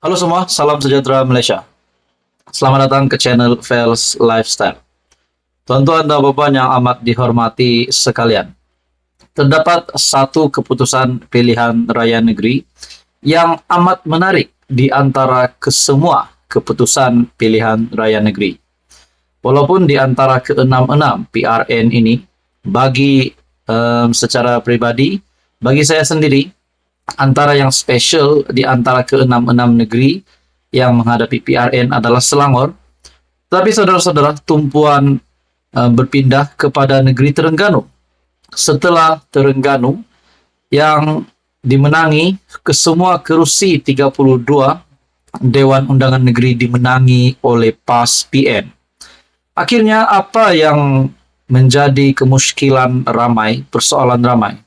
Halo semua, salam sejahtera Malaysia. Selamat datang ke channel Fels Lifestyle. Tuan-tuan dan puan yang amat dihormati sekalian, terdapat satu keputusan pilihan raya negeri yang amat menarik di antara kesemua keputusan pilihan raya negeri. Walaupun di antara ke-66 PRN ini, bagi secara pribadi, bagi saya sendiri, antara yang spesial di antara ke-66 negeri yang menghadapi PRN adalah Selangor. Tapi saudara-saudara, tumpuan berpindah kepada negeri Terengganu. Setelah Terengganu yang dimenangi kesemua kerusi 32 Dewan Undangan Negeri dimenangi oleh PAS PN. Akhirnya apa yang menjadi kemuskilan ramai, persoalan ramai?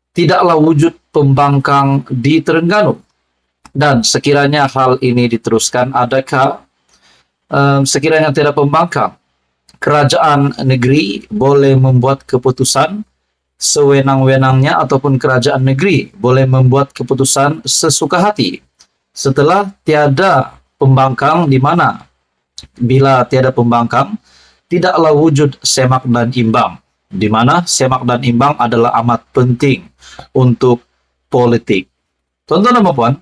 Tidaklah wujud pembangkang di Terengganu. Dan sekiranya hal ini diteruskan, adakah sekiranya tidak pembangkang, kerajaan negeri boleh membuat keputusan sewenang-wenangnya ataupun kerajaan negeri boleh membuat keputusan sesuka hati setelah tiada pembangkang, di mana bila tiada pembangkang tidaklah wujud semak dan imbang, di mana semak dan imbang adalah amat penting untuk politik. Tuan-tuan dan puan,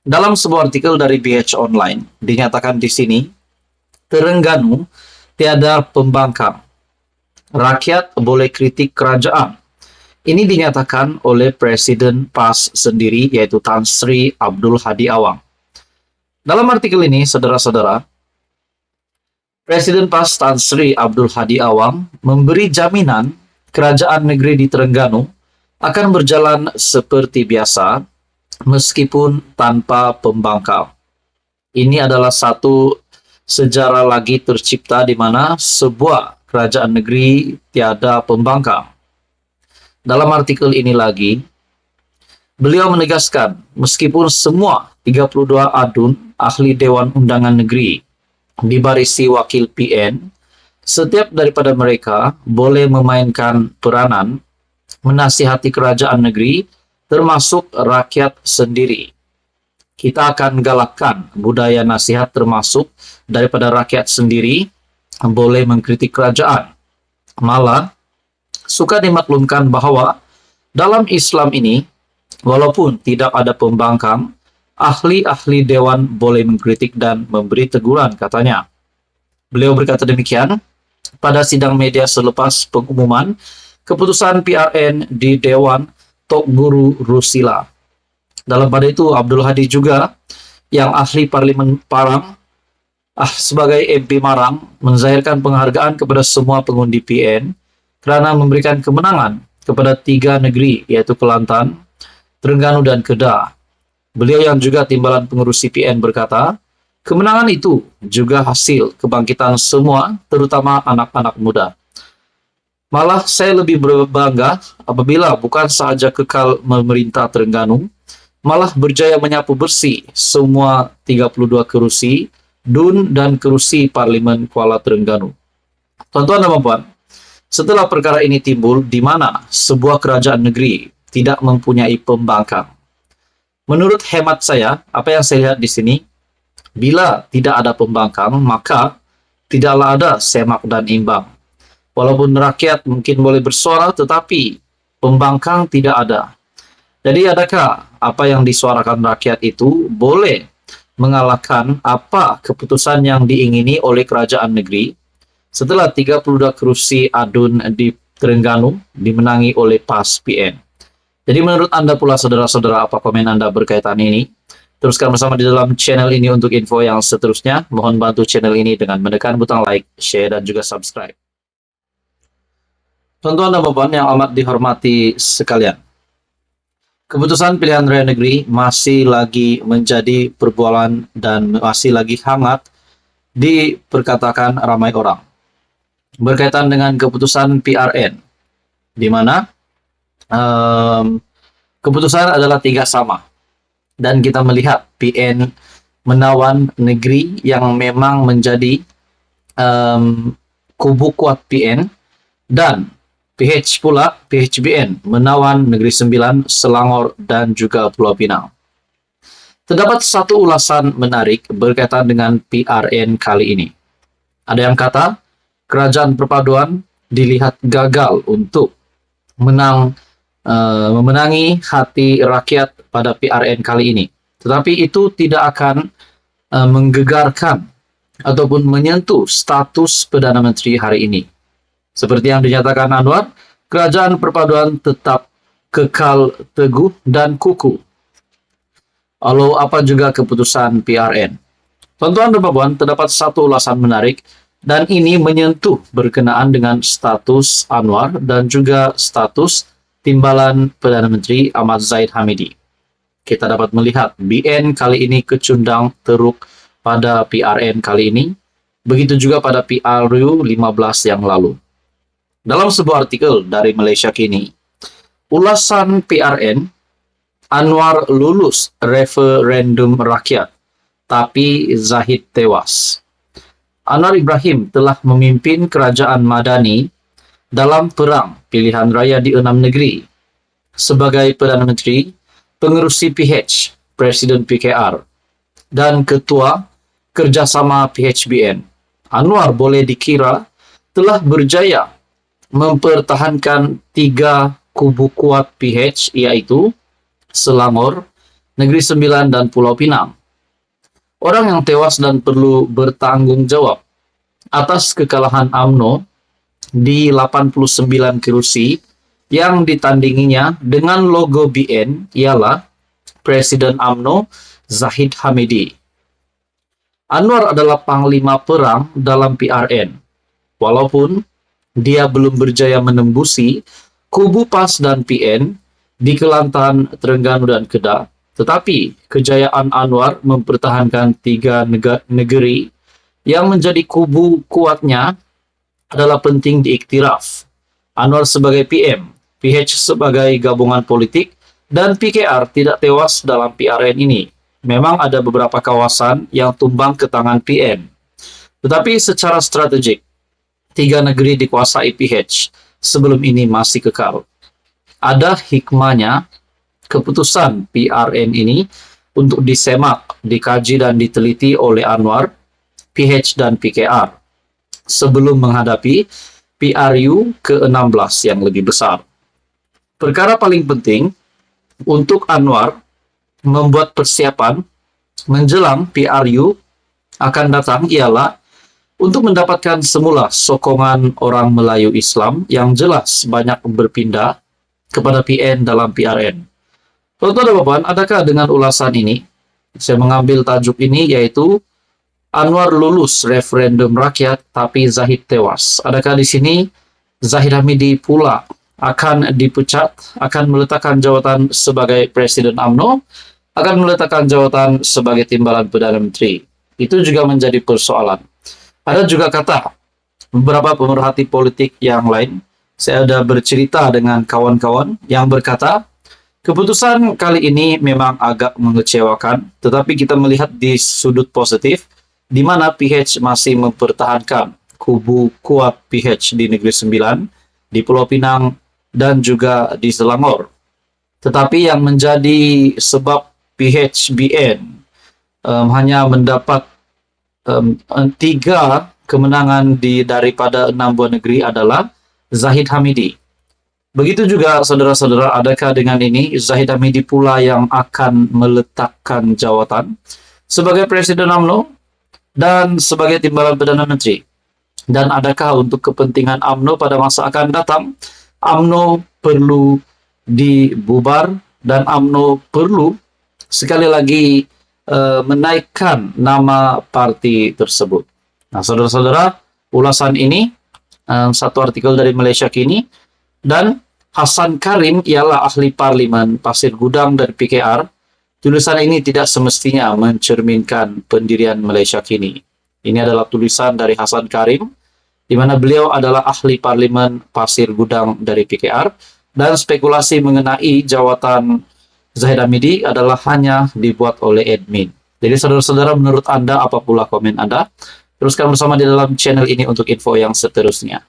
dalam sebuah artikel dari BH Online dinyatakan di sini, Terengganu tiada pembangkang. Rakyat boleh kritik kerajaan. Ini dinyatakan oleh Presiden PAS sendiri, yaitu Tan Sri Abdul Hadi Awang. Dalam artikel ini, saudara-saudara, Presiden PAS Tan Sri Abdul Hadi Awang memberi jaminan kerajaan negeri di Terengganu akan berjalan seperti biasa meskipun tanpa pembangkang. Ini adalah satu sejarah lagi tercipta di mana sebuah kerajaan negeri tiada pembangkang. Dalam artikel ini lagi, beliau menegaskan meskipun semua 32 adun ahli Dewan Undangan Negeri dibarisi wakil PN, setiap daripada mereka boleh memainkan peranan menasihati kerajaan negeri, termasuk rakyat sendiri. Kita akan galakkan budaya nasihat termasuk daripada rakyat sendiri boleh mengkritik kerajaan. Malah, suka dimaklumkan bahawa dalam Islam ini, walaupun tidak ada pembangkang, ahli-ahli dewan boleh mengkritik dan memberi teguran, katanya. Beliau berkata demikian pada sidang media selepas pengumuman keputusan PRN di Dewan Tok Guru Rusila. Dalam pada itu, Abdul Hadi juga, yang ahli Parlimen Parang, sebagai MP Marang, menzahirkan penghargaan kepada semua pengundi PN kerana memberikan kemenangan kepada 3 negeri, yaitu Kelantan, Terengganu dan Kedah. Beliau yang juga timbalan pengurusi PN berkata, kemenangan itu juga hasil kebangkitan semua, terutama anak-anak muda. Malah saya lebih berbangga apabila bukan sahaja kekal memerintah Terengganu, malah berjaya menyapu bersih semua 32 kerusi DUN dan kerusi Parlimen Kuala Terengganu. Tuan-tuan dan puan, setelah perkara ini timbul di mana sebuah kerajaan negeri tidak mempunyai pembangkang, menurut hemat saya, apa yang saya lihat di sini, bila tidak ada pembangkang, maka tidaklah ada semak dan imbang. Walaupun rakyat mungkin boleh bersuara, tetapi pembangkang tidak ada. Jadi adakah apa yang disuarakan rakyat itu boleh mengalahkan apa keputusan yang diingini oleh kerajaan negeri setelah 32 kerusi adun di Terengganu dimenangi oleh PAS PN? Jadi menurut Anda pula, saudara-saudara, apa komen Anda berkaitan ini? Teruskan bersama di dalam channel ini untuk info yang seterusnya. Mohon bantu channel ini dengan menekan butang like, share, dan juga subscribe. Tuan-tuan dan puan yang amat dihormati sekalian, keputusan pilihan raya negeri masih lagi menjadi perbualan dan masih lagi hangat diperkatakan ramai orang berkaitan dengan keputusan PRN, di mana keputusan adalah 3 sama, dan kita melihat PN menawan negeri yang memang menjadi kubu kuat PN, dan PHBN menawan Negeri Sembilan, Selangor, dan juga Pulau Pinang. Terdapat satu ulasan menarik berkaitan dengan PRN kali ini. Ada yang kata, kerajaan perpaduan dilihat gagal untuk memenangi hati rakyat pada PRN kali ini. Tetapi itu tidak akan menggegarkan ataupun menyentuh status Perdana Menteri hari ini. Seperti yang dinyatakan Anwar, kerajaan perpaduan tetap kekal teguh dan kukuh. Lalu apa juga keputusan PRN? Tuan-tuan dan puan, terdapat satu ulasan menarik dan ini menyentuh berkenaan dengan status Anwar dan juga status timbalan Perdana Menteri Ahmad Zahid Hamidi. Kita dapat melihat BN kali ini kecundang teruk pada PRN kali ini, begitu juga pada PRU 15 yang lalu. Dalam sebuah artikel dari Malaysia Kini, ulasan PRN, Anwar lulus referendum rakyat, tapi Zahid tewas. Anwar Ibrahim telah memimpin kerajaan Madani dalam perang pilihan raya di 6 negeri. Sebagai Perdana Menteri, pengerusi PH, Presiden PKR, dan Ketua Kerjasama PHBN, Anwar boleh dikira telah berjaya mempertahankan 3 kubu kuat PH, yaitu Selangor, Negeri Sembilan, dan Pulau Pinang. Orang yang tewas dan perlu bertanggung jawab atas kekalahan UMNO di 89 kursi yang ditandinginya dengan logo BN ialah Presiden UMNO Zahid Hamidi. Anwar adalah panglima perang dalam PRN. Walaupun dia belum berjaya menembusi kubu PAS dan PN di Kelantan, Terengganu, dan Kedah, tetapi kejayaan Anwar mempertahankan 3 negeri yang menjadi kubu kuatnya adalah penting diiktiraf. Anwar sebagai PM, PH sebagai gabungan politik, dan PKR tidak tewas dalam PRN ini. Memang ada beberapa kawasan yang tumbang ke tangan PM. Tetapi secara strategik, 3 negeri dikuasai PH sebelum ini masih kekal. Ada hikmahnya keputusan PRN ini untuk disemak, dikaji, dan diteliti oleh Anwar, PH, dan PKR sebelum menghadapi PRU ke-16 yang lebih besar. Perkara paling penting untuk Anwar membuat persiapan menjelang PRU akan datang ialah untuk mendapatkan semula sokongan orang Melayu Islam yang jelas banyak berpindah kepada PN dalam PRN. Tuan-tuan dan puan, adakah dengan ulasan ini, saya mengambil tajuk ini yaitu Anwar lulus referendum rakyat tapi Zahid tewas. Adakah di sini Zahid Hamidi pula akan dipecat, akan meletakkan jawatan sebagai Presiden UMNO, akan meletakkan jawatan sebagai timbalan Perdana Menteri? Itu juga menjadi persoalan. Ada juga kata beberapa pemerhati politik yang lain. Saya sudah bercerita dengan kawan-kawan yang berkata, keputusan kali ini memang agak mengecewakan, tetapi kita melihat di sudut positif, di mana PH masih mempertahankan kubu kuat PH di Negeri Sembilan, di Pulau Pinang, dan juga di Selangor. Tetapi yang menjadi sebab PHBN hanya mendapat 3 kemenangan daripada 6 buah negeri adalah Zahid Hamidi. Begitu juga saudara-saudara, adakah dengan ini Zahid Hamidi pula yang akan meletakkan jawatan sebagai Presiden UMNO dan sebagai timbalan Perdana Menteri? Dan adakah untuk kepentingan UMNO pada masa akan datang, UMNO perlu dibubar dan UMNO perlu sekali lagi menaikkan nama parti tersebut? Nah, saudara-saudara, ulasan ini satu artikel dari Malaysia Kini, dan Hasan Karim ialah ahli parlimen Pasir Gudang dari PKR. Tulisan ini tidak semestinya mencerminkan pendirian Malaysia Kini. Ini adalah tulisan dari Hasan Karim, di mana beliau adalah ahli parlimen Pasir Gudang dari PKR, dan spekulasi mengenai jawatan Zahid Hamidi adalah hanya dibuat oleh admin. Jadi saudara-saudara, menurut Anda apa pula komen Anda? Teruskan bersama di dalam channel ini untuk info yang seterusnya.